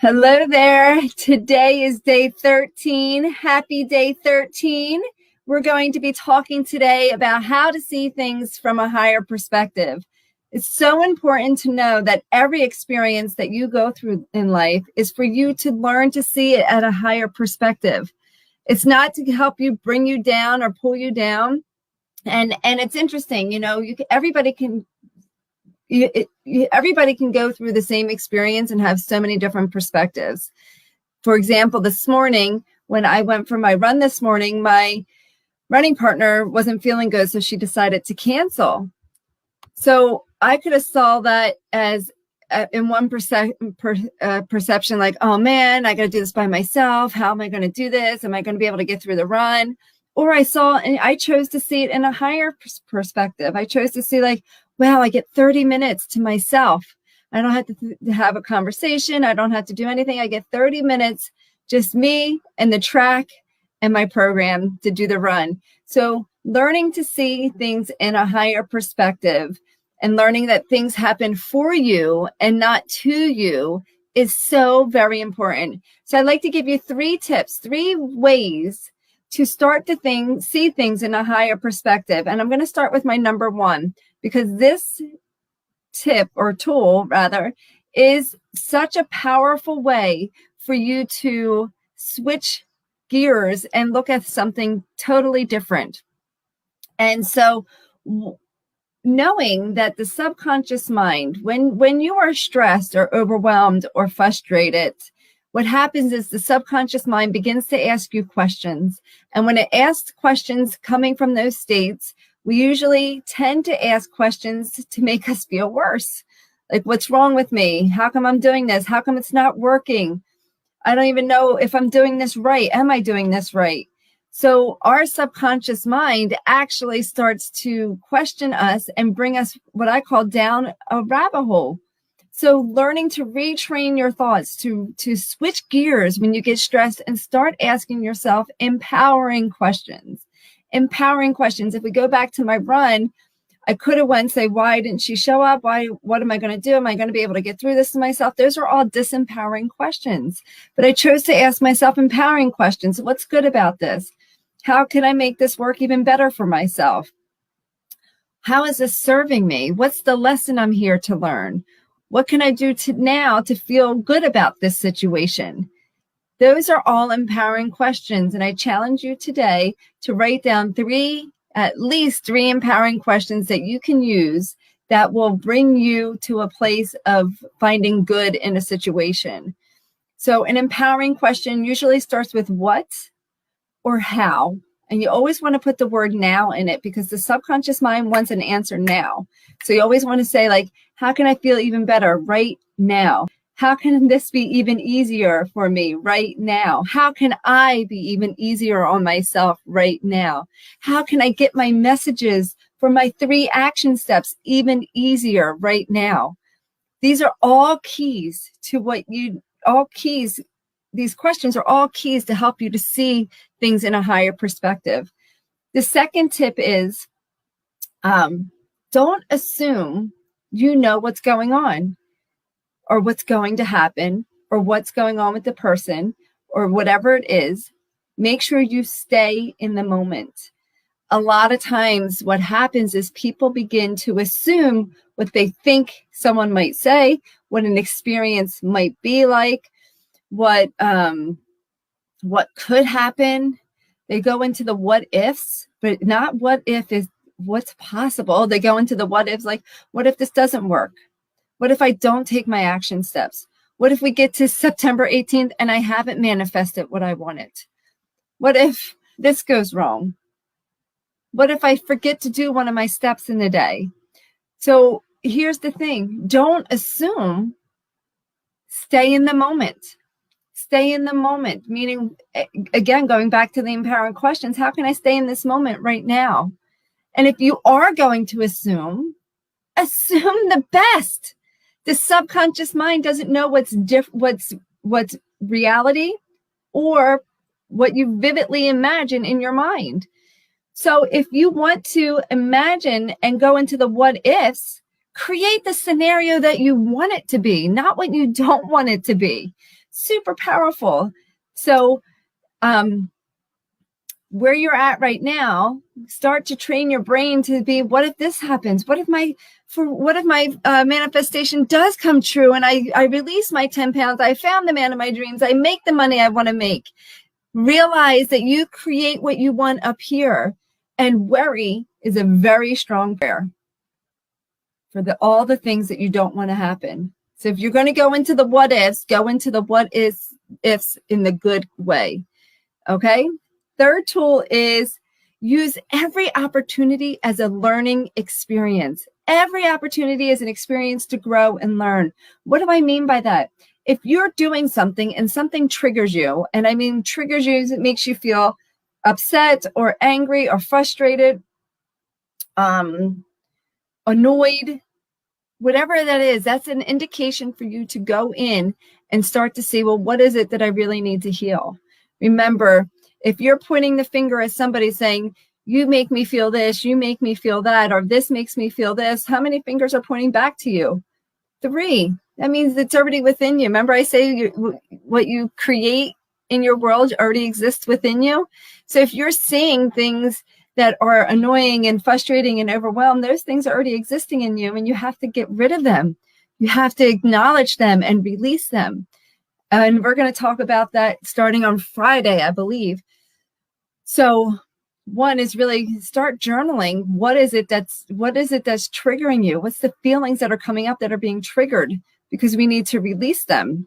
Hello there. Today is day 13. Happy day 13. We're going to be talking today about how to see things from a higher perspective. It's so important to know that every experience that you go through in life is for you to learn to see it at a higher perspective. It's not to help you bring you down or pull you down. And it's interesting, everybody can go through the same experience and have so many different perspectives. For example, this morning, when I went for my run this morning, my running partner wasn't feeling good, so she decided to cancel. So I could have saw that as in one perception, like, oh man, I got to do this by myself. How am I going to do this? Am I going to be able to get through the run? Or I chose to see it in a higher perspective. I chose to see like, wow, I get 30 minutes to myself. I don't have to have a conversation. I don't have to do anything. I get 30 minutes, just me and the track and my program to do the run. So learning to see things in a higher perspective and learning that things happen for you and not to you is so very important. So I'd like to give you 3 tips, 3 ways to start to see things in a higher perspective. And I'm going to start with my number 1. Because this tip or tool rather is such a powerful way for you to switch gears and look at something totally different. And so knowing that the subconscious mind, when you are stressed or overwhelmed or frustrated, what happens is the subconscious mind begins to ask you questions. And when it asks questions coming from those states, we usually tend to ask questions to make us feel worse. Like, what's wrong with me? How come I'm doing this? How come it's not working? I don't even know if I'm doing this right. Am I doing this right? So our subconscious mind actually starts to question us and bring us what I call down a rabbit hole. So learning to retrain your thoughts, to switch gears when you get stressed and start asking yourself empowering questions. Empowering questions. If we go back to my run, I could have went and say, why didn't she show up? What am I going to do? Am I going to be able to get through this to myself? Those are all disempowering questions. But I chose to ask myself empowering questions. What's good about this? How can I make this work even better for myself? How is this serving me? What's the lesson I'm here to learn? What can I do now to feel good about this situation? Those are all empowering questions. And I challenge you today to write down at least three empowering questions that you can use that will bring you to a place of finding good in a situation. So an empowering question usually starts with what or how. And you always want to put the word now in it because the subconscious mind wants an answer now. So you always want to say, like, how can I feel even better right now? How can this be even easier for me right now? How can I be even easier on myself right now? How can I get my messages for my 3 action steps even easier right now? These are all keys to these questions are all keys to help you to see things in a higher perspective. The second tip is don't assume you know what's going on, or what's going to happen, or what's going on with the person, or whatever it is. Make sure you stay in the moment. A lot of times what happens is people begin to assume what they think someone might say, what an experience might be like, what could happen. They go into the what ifs, but not what if is what's possible. They go into the what ifs, like, what if this doesn't work? What if I don't take my action steps? What if we get to September 18th and I haven't manifested what I wanted? What if this goes wrong? What if I forget to do one of my steps in the day? So here's the thing. Don't assume. Stay in the moment. Stay in the moment, meaning, again, going back to the empowering questions, how can I stay in this moment right now? And if you are going to assume the best. The subconscious mind doesn't know what's reality or what you vividly imagine in your mind. So if you want to imagine and go into the what ifs, create the scenario that you want it to be, not what you don't want it to be. super powerful. So where you're at right now, start to train your brain to be, what if this happens? What if my manifestation does come true and I release my 10 pounds, I found the man of my dreams, I make the money I want to make. Realize that you create what you want up here. And worry is a very strong prayer for all the things that you don't want to happen. So if you're going to go into the what ifs, go into the what ifs in the good way. Okay. Third tool is use every opportunity as a learning experience. Every opportunity is an experience to grow and learn. What do I mean by that? If you're doing something and something triggers you, and I mean triggers you, it makes you feel upset or angry or frustrated, annoyed, whatever that is, that's an indication for you to go in and start to see, well, what is it that I really need to heal? Remember, if you're pointing the finger at somebody saying, you make me feel this, you make me feel that, or this makes me feel this, how many fingers are pointing back to you? 3. That means it's already within you. Remember I say what you create in your world already exists within you. So if you're seeing things that are annoying and frustrating and overwhelmed, those things are already existing in you and you have to get rid of them. You have to acknowledge them and release them. And we're going to talk about that starting on Friday, I believe. So one is really start journaling. What is it that's triggering you? What's the feelings that are coming up that are being triggered? Because we need to release them.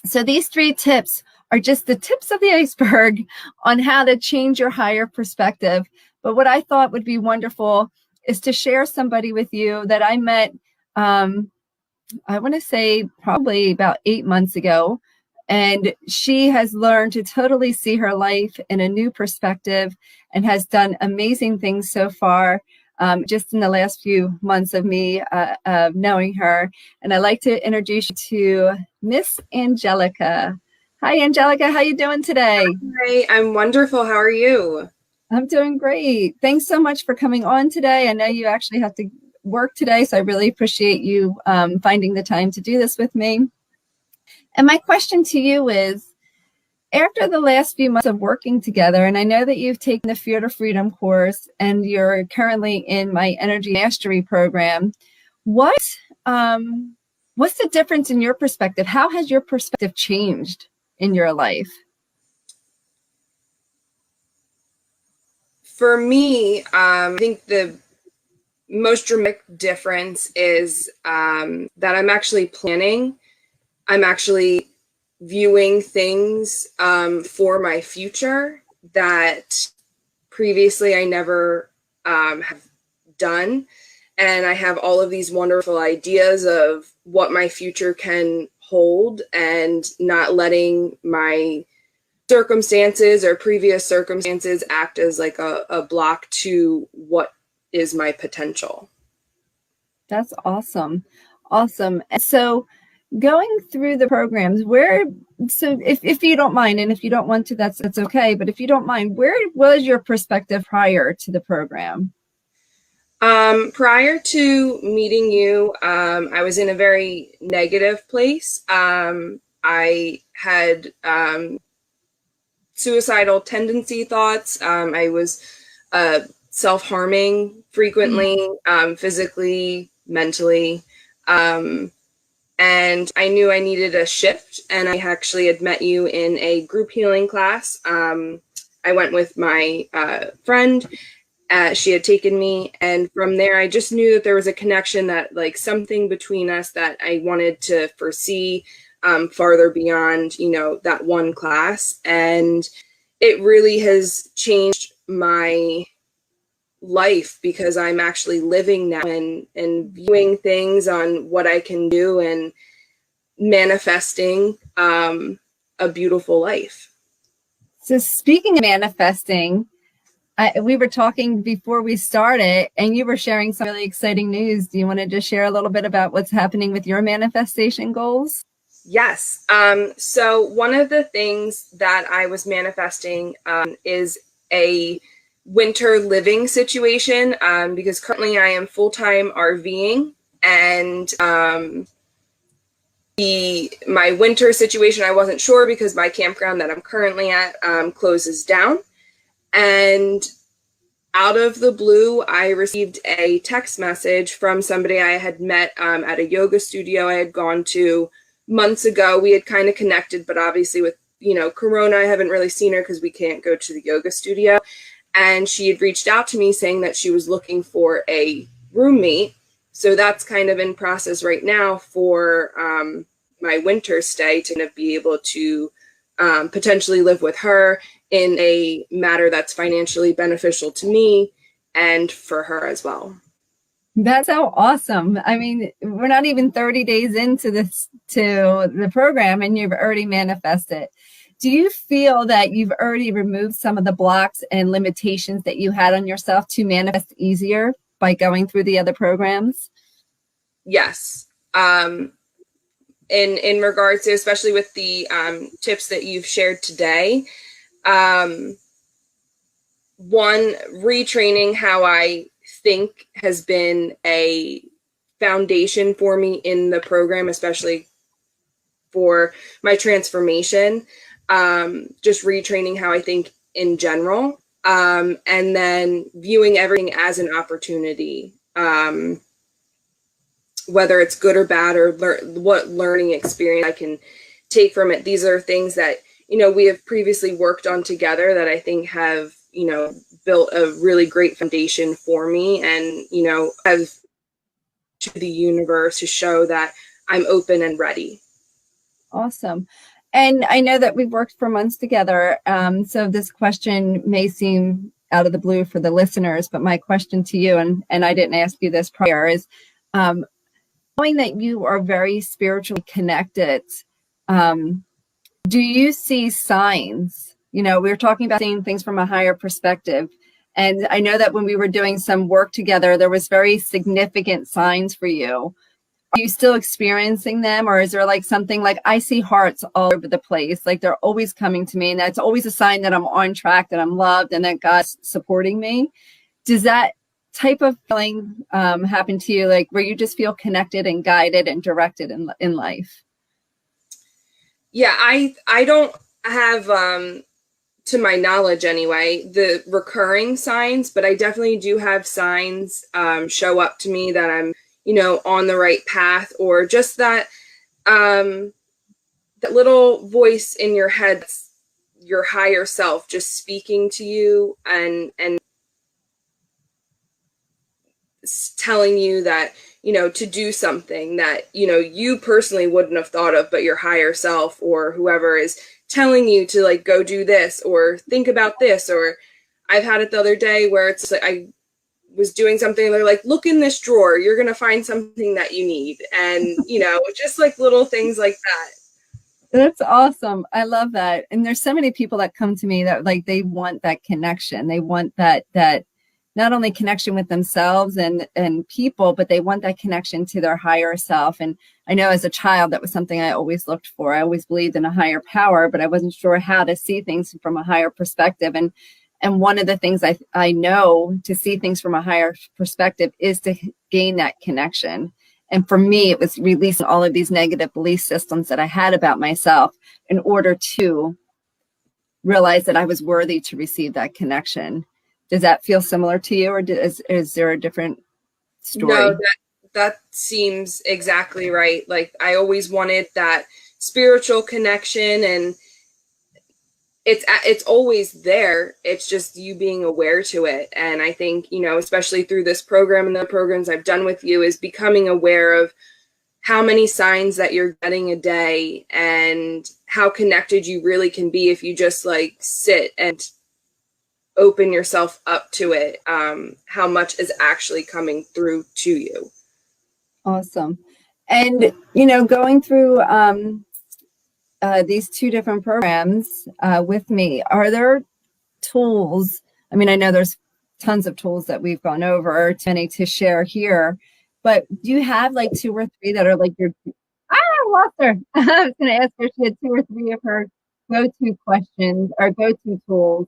So these 3 tips are just the tips of the iceberg on how to change your higher perspective. But what I thought would be wonderful is to share somebody with you that I met, I want to say probably about 8 months ago. And she has learned to totally see her life in a new perspective and has done amazing things so far, just in the last few months of me knowing her. And I'd like to introduce you to Miss Angelica. Hi, Angelica. How you doing today? Hi, I'm wonderful. How are you? I'm doing great. Thanks so much for coming on today. I know you actually have to work today, so I really appreciate you finding the time to do this with me. And my question to you is, after the last few months of working together, and I know that you've taken the Fear to Freedom course and you're currently in my Energy Mastery program, what's the difference in your perspective? How has your perspective changed in your life? For me, I think the most dramatic difference is that I'm actually planning. I'm actually viewing things for my future that previously I never have done. And I have all of these wonderful ideas of what my future can hold and not letting my circumstances or previous circumstances act as like a block to what is my potential. That's awesome. Awesome. And so going through the programs, so if you don't mind, and if you don't want to, that's okay. But if you don't mind, where was your perspective prior to the program? Prior to meeting you, I was in a very negative place. I had suicidal tendency thoughts. I was self-harming frequently, physically, mentally. And I knew I needed a shift, and I actually had met you in a group healing class. I went with my friend. She had taken me, and from there I just knew that there was a connection, that like something between us that I wanted to foresee farther beyond, that one class. And it really has changed my life because I'm actually living now and viewing things on what I can do and manifesting a beautiful life. So speaking of manifesting, we were talking before we started, and you were sharing some really exciting news. Do you want to just share a little bit about what's happening with your manifestation goals? Yes. So one of the things that I was manifesting is a winter living situation, because currently I am full-time RVing, and my winter situation, I wasn't sure because my campground that I'm currently at closes down. And out of the blue, I received a text message from somebody I had met at a yoga studio I had gone to months ago. We had kind of connected, but obviously with, Corona, I haven't really seen her because we can't go to the yoga studio. And she had reached out to me saying that she was looking for a roommate. So that's kind of in process right now for my winter stay, to kind of be able to potentially live with her in a matter that's financially beneficial to me and for her as well. That's so awesome. I mean, we're not even 30 days into the program and you've already manifested. Do you feel that you've already removed some of the blocks and limitations that you had on yourself to manifest easier by going through the other programs? Yes. In regards to, especially with the tips that you've shared today, one, retraining how I think has been a foundation for me in the program, especially for my transformation. Just retraining how I think in general, and then viewing everything as an opportunity, whether it's good or bad, or what learning experience I can take from it. These are things that, we have previously worked on together that I think have, built a really great foundation for me, and, have to the universe to show that I'm open and ready. Awesome. And I know that we've worked for months together. So this question may seem out of the blue for the listeners, but my question to you, and I didn't ask you this prior, is knowing that you are very spiritually connected, do you see signs? We were talking about seeing things from a higher perspective. And I know that when we were doing some work together, there was very significant signs for you. Are you still experiencing them, or is there like something like, I see hearts all over the place, like they're always coming to me, and that's always a sign that I'm on track, that I'm loved, and that God's supporting me? Does that type of feeling happen to you, like where you just feel connected and guided and directed in life? Yeah, I don't have, to my knowledge anyway, the recurring signs, but I definitely do have signs show up to me that I'm, on the right path, or just that that little voice in your head, your higher self, just speaking to you and telling you that, to do something that, you personally wouldn't have thought of, but your higher self or whoever is telling you to like go do this or think about this. Or I've had it the other day where it's like I was doing something and they're like, look in this drawer, you're going to find something that you need. And, just like little things like that. That's awesome. I love that. And there's so many people that come to me that like, they want that connection. They want that not only connection with themselves and people, but they want that connection to their higher self. And I know as a child, that was something I always looked for. I always believed in a higher power, but I wasn't sure how to see things from a higher perspective. And one of the things I know to see things from a higher perspective is to gain that connection. And for me, it was releasing all of these negative belief systems that I had about myself in order to realize that I was worthy to receive that connection. Does that feel similar to you, or is there a different story? No, that seems exactly right. Like I always wanted that spiritual connection, and it's always there. It's just you being aware to it. And I think, especially through this program and the programs I've done with you, is becoming aware of how many signs that you're getting a day and how connected you really can be if you just like sit and open yourself up to it, how much is actually coming through to you. Awesome. And, going through these two different programs with me, are there tools? I mean, I know there's tons of tools that we've gone over, too many to share here, but do you have like 2 or 3 that are like your, I lost her. I was going to ask her if she had 2 or 3 of her go-to questions or go-to tools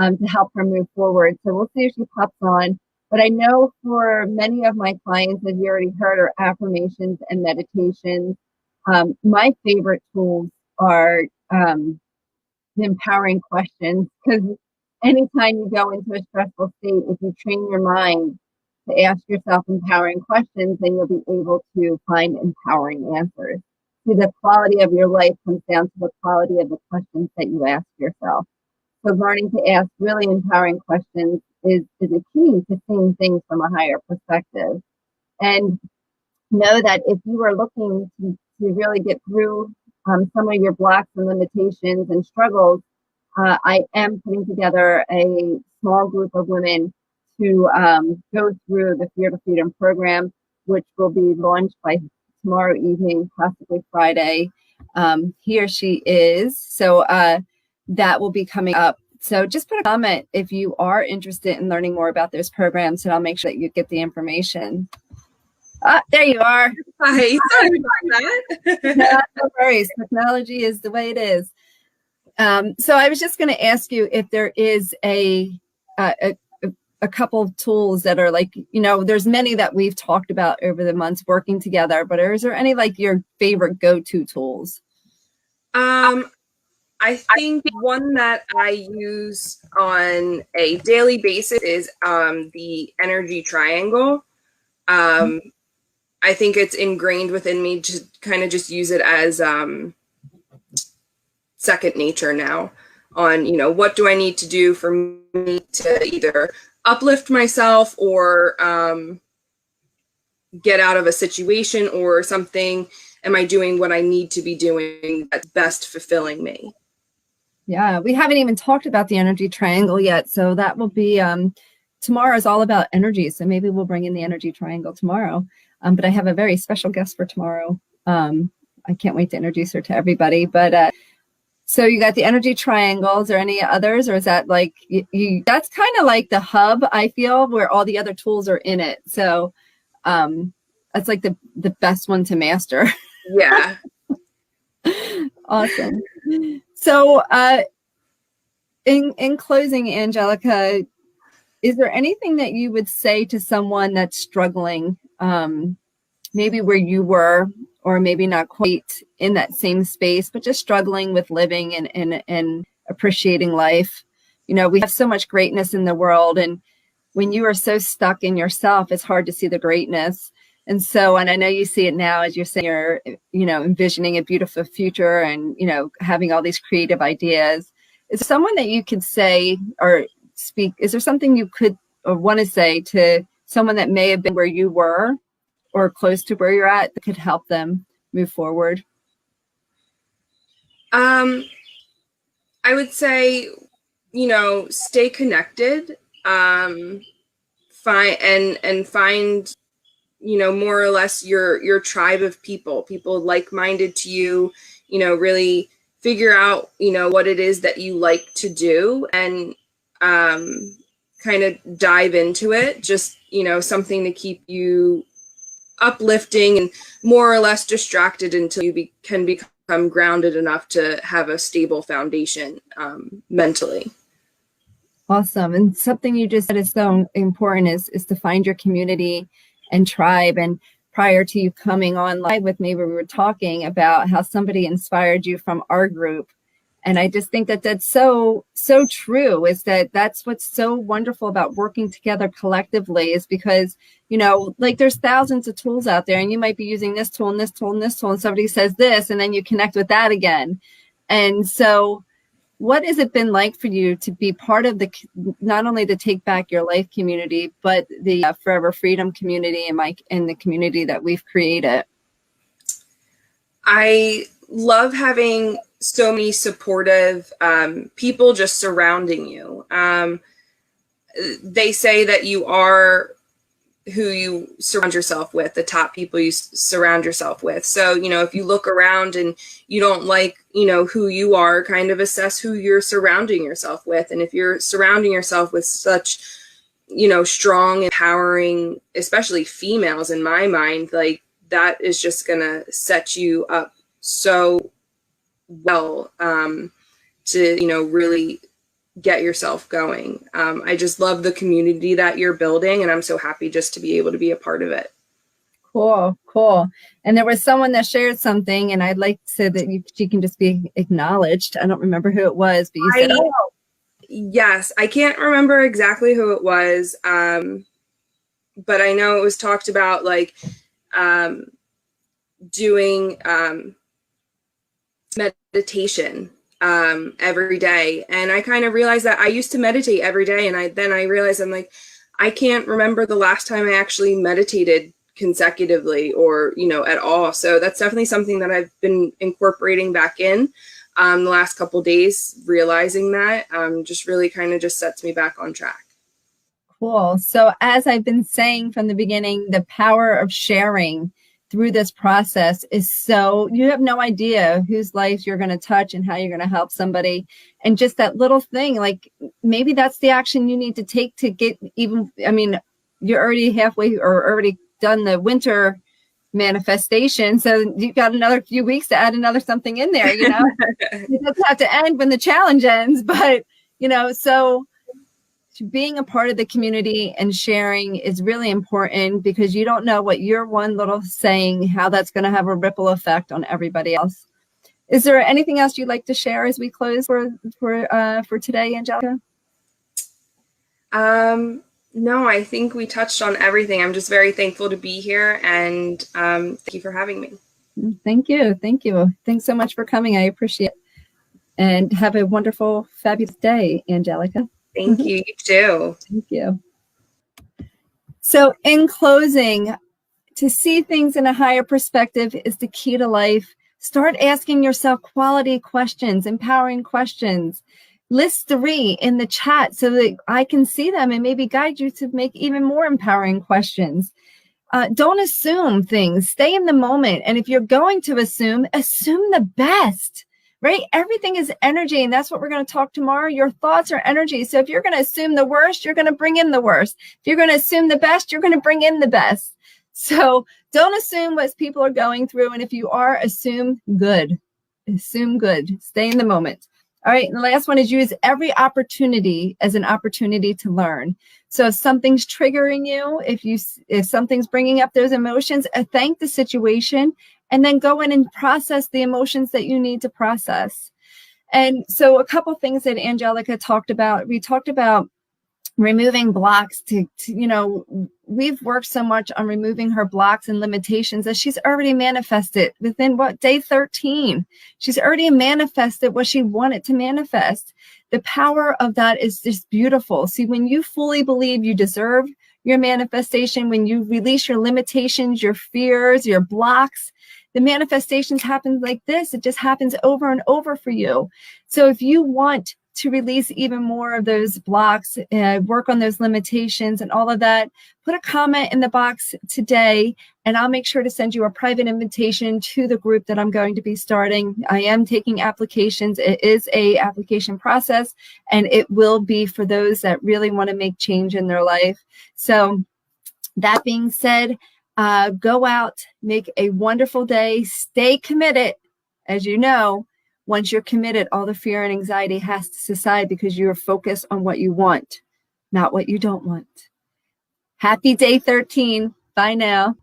to help her move forward. So we'll see if she pops on. But I know for many of my clients, as you already heard, are affirmations and meditations. My favorite tools are the empowering questions, because anytime you go into a stressful state, if you train your mind to ask yourself empowering questions, then you'll be able to find empowering answers. See, the quality of your life comes down to the quality of the questions that you ask yourself. So learning to ask really empowering questions is a key to seeing things from a higher perspective. And know that if you are looking to really get through some of your blocks and limitations and struggles, I am putting together a small group of women to go through the Fear to Freedom program, which will be launched by tomorrow evening, possibly Friday. Here she is. So that will be coming up. So just put a comment if you are interested in learning more about those programs, and I'll make sure that you get the information. Ah, there you are. Hi, sorry about that. No worries. Technology is the way it is. So I was just going to ask you if there is a couple of tools that are like, there's many that we've talked about over the months working together, but is there any like your favorite go-to tools? I think one that I use on a daily basis is the energy triangle. I think it's ingrained within me to kind of just use it as second nature now on, what do I need to do for me to either uplift myself or get out of a situation or something. Am I doing what I need to be doing that's best fulfilling me? Yeah, we haven't even talked about the energy triangle yet. So that will be tomorrow is all about energy. So maybe we'll bring in the energy triangle tomorrow. But I have a very special guest for tomorrow. I can't wait to introduce her to everybody. But so you got the energy triangles, or any others, or is that like that's kind of like the hub, I feel, where all the other tools are in it. So that's like the best one to master. Yeah. Awesome. So in closing, Angelica, is there anything that you would say to someone that's struggling, maybe where you were, or maybe not quite in that same space, but just struggling with living and appreciating life? We have so much greatness in the world, and when you are so stuck in yourself, it's hard to see the greatness. And I know you see it now, as you're saying, you're, envisioning a beautiful future and, having all these creative ideas. Is there someone that you could say or speak? Is there something you could or want to say to someone that may have been where you were or close to where you're at that could help them move forward? I would say, stay connected, find, more or less your tribe of people like-minded to you, really figure out, what it is that you like to do, and kind of dive into it. Just, something to keep you uplifting and more or less distracted until you can become grounded enough to have a stable foundation mentally. Awesome. And something you just said is so important is to find your community and tribe. And prior to you coming on live with me, we were talking about how somebody inspired you from our group. And I just think that that's so true, is that's what's so wonderful about working together collectively, is because, like there's thousands of tools out there, and you might be using this tool and this tool and this tool, and somebody says this, and then you connect with that again. And so what has it been like for you to be part of not only the Take Back Your Life community, but the Forever Freedom community and the community that we've created? I love having so many supportive people just surrounding you. They say that you are who you surround yourself with, the top people you surround yourself with. So, if you look around and you don't like, who you are, kind of assess who you're surrounding yourself with. And if you're surrounding yourself with such, strong, empowering, especially females, in my mind, like that is just going to set you up so well to, really get yourself going. I just love the community that you're building, and I'm so happy just to be able to be a part of it. Cool, cool. And there was someone that shared something, and I'd like to say that she can just be acknowledged. I don't remember who it was, but you said, I "Oh, Yes, I can't remember exactly who it was, but I know it was talked about like um, doing meditation every day, and I kind of realized that I used to meditate every day, and I realized I'm like, I can't remember the last time I actually meditated consecutively or at all. So that's definitely something that I've been incorporating back in the last couple days. Realizing that just really kind of just sets me back on track. cool." So, as I've been saying from the beginning, the power of sharing through this process is so, you have no idea whose life you're going to touch and how you're going to help somebody. And just that little thing, like maybe that's the action you need to take to get even, I mean, you're already halfway or already done the winter manifestation. So you've got another few weeks to add another something in there, you know? It doesn't have to end when the challenge ends, but, so being a part of the community and sharing is really important because you don't know what your one little saying, how that's going to have a ripple effect on everybody else. Is there anything else you'd like to share as we close for today, Angelica? No, I think we touched on everything. I'm just very thankful to be here, and thank you for having me. Thank you. Thank you. Thanks so much for coming. I appreciate it. And have a wonderful, fabulous day, Angelica. Thank you. You too. Thank you. So in closing, to see things in a higher perspective is the key to life. Start asking yourself quality questions, empowering questions. List 3 in the chat so that I can see them and maybe guide you to make even more empowering questions. Don't assume things. Stay in the moment. And if you're going to assume the best, right? Everything is energy. And that's what we're going to talk tomorrow. Your thoughts are energy. So if you're going to assume the worst, you're going to bring in the worst. If you're going to assume the best, you're going to bring in the best. So don't assume what people are going through. And if you are, assume good. Assume good. Stay in the moment. All right. And the last one is use every opportunity as an opportunity to learn. So if something's triggering you, if something's bringing up those emotions, thank the situation and then go in and process the emotions that you need to process. And so a couple things that Angelica talked about, we talked about removing blocks to we've worked so much on removing her blocks and limitations that she's already manifested within day 13. She's already manifested what she wanted to manifest. The power of that is just beautiful. See, when you fully believe you deserve your manifestation, when you release your limitations, your fears, your blocks, the manifestations happen like this. It just happens over and over for you. So if you want to release even more of those blocks, work on those limitations and all of that, put a comment in the box today, and I'll make sure to send you a private invitation to the group that I'm going to be starting. I am taking applications. It is a application process, and it will be for those that really want to make change in their life. So that being said, go out, make a wonderful day, stay committed. As you know, once you're committed, all the fear and anxiety has to subside because you are focused on what you want, not what you don't want. Happy day 13. Bye now.